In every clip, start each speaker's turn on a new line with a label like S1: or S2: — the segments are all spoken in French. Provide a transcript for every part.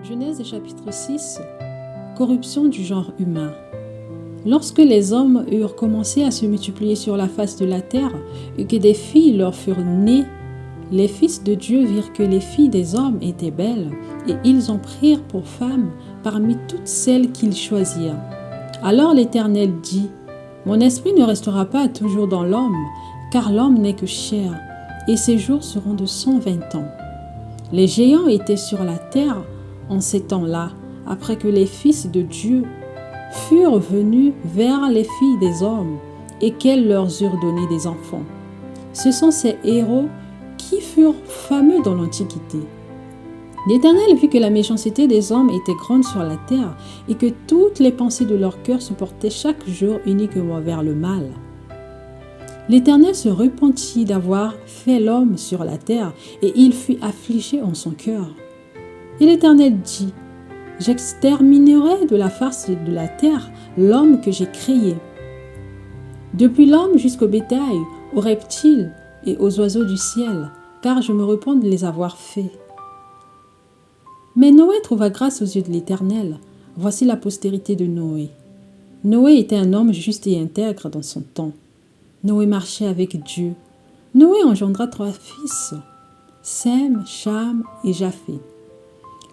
S1: Genèse chapitre 6. Corruption du genre humain. Lorsque les hommes eurent commencé à se multiplier sur la face de la terre et que des filles leur furent nées, les fils de Dieu virent que les filles des hommes étaient belles et ils en prirent pour femmes parmi toutes celles qu'ils choisirent. Alors l'Éternel dit : Mon esprit ne restera pas toujours dans l'homme, car l'homme n'est que chair, et ses jours seront de 120 ans. Les géants étaient sur la terre en ces temps-là, après que les fils de Dieu furent venus vers les filles des hommes et qu'elles leur eurent donné des enfants. Ce sont ces héros qui furent fameux dans l'Antiquité. L'Éternel vit que la méchanceté des hommes était grande sur la terre et que toutes les pensées de leur cœur se portaient chaque jour uniquement vers le mal. L'Éternel se repentit d'avoir fait l'homme sur la terre et il fut affligé en son cœur. Et l'Éternel dit : J'exterminerai de la face de la terre l'homme que j'ai créé. Depuis l'homme jusqu'au bétail, aux reptiles et aux oiseaux du ciel, car je me repens de les avoir faits. Mais Noé trouva grâce aux yeux de l'Éternel. Voici la postérité de Noé. Noé était un homme juste et intègre dans son temps. Noé marchait avec Dieu. Noé engendra 3 fils, Sem, Cham et Japheth.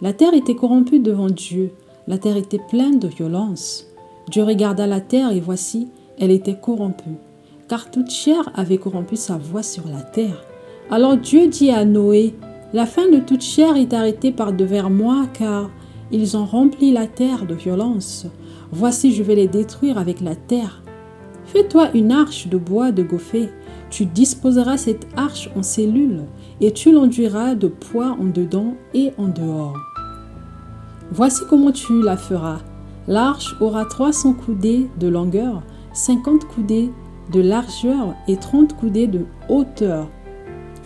S1: La terre était corrompue devant Dieu. La terre était pleine de violence. Dieu regarda la terre et voici, elle était corrompue, car toute chair avait corrompu sa voie sur la terre. Alors Dieu dit à Noé : La fin de toute chair est arrêtée par devers moi, car ils ont rempli la terre de violence. Voici, je vais les détruire avec la terre. Fais-toi une arche de bois de gopher. Tu disposeras cette arche en cellules et tu l'enduiras de poids en dedans et en dehors. Voici comment tu la feras. L'arche aura 300 coudées de longueur, 50 coudées de largeur et 30 coudées de hauteur.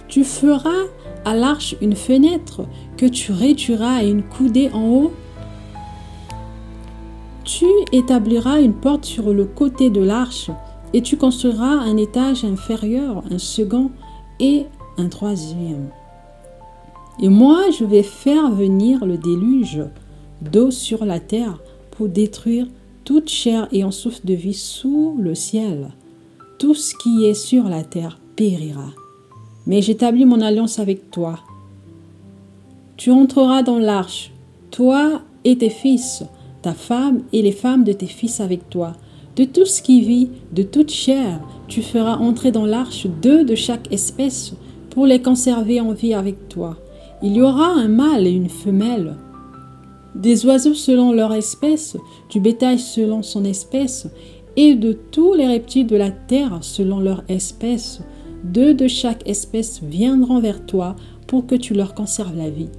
S1: Tu feras à l'arche une fenêtre que tu réduiras à une coudée en haut. Tu établiras une porte sur le côté de l'arche et tu construiras un étage inférieur, un second et un troisième. Et moi, je vais faire venir le déluge d'eau sur la terre pour détruire toute chair ayant souffle de vie sous le ciel. Tout ce qui est sur la terre périra. Mais j'établis mon alliance avec toi. Tu entreras dans l'arche, toi et tes fils, ta femme et les femmes de tes fils avec toi. De tout ce qui vit, de toute chair, tu feras entrer dans l'arche 2 de chaque espèce pour les conserver en vie avec toi. Il y aura un mâle et une femelle, des oiseaux selon leur espèce, du bétail selon son espèce, et de tous les reptiles de la terre selon leur espèce. 2 de chaque espèce viendront vers toi pour que tu leur conserves la vie.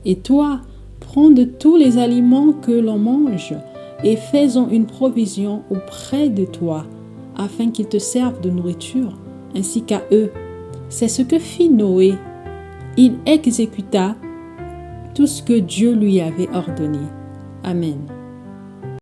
S1: Et toi, prends de tous les aliments que l'on mange et fais-en une provision auprès de toi, afin qu'ils te servent de nourriture, ainsi qu'à eux. C'est ce que fit Noé. Il exécuta tout ce que Dieu lui avait ordonné. Amen.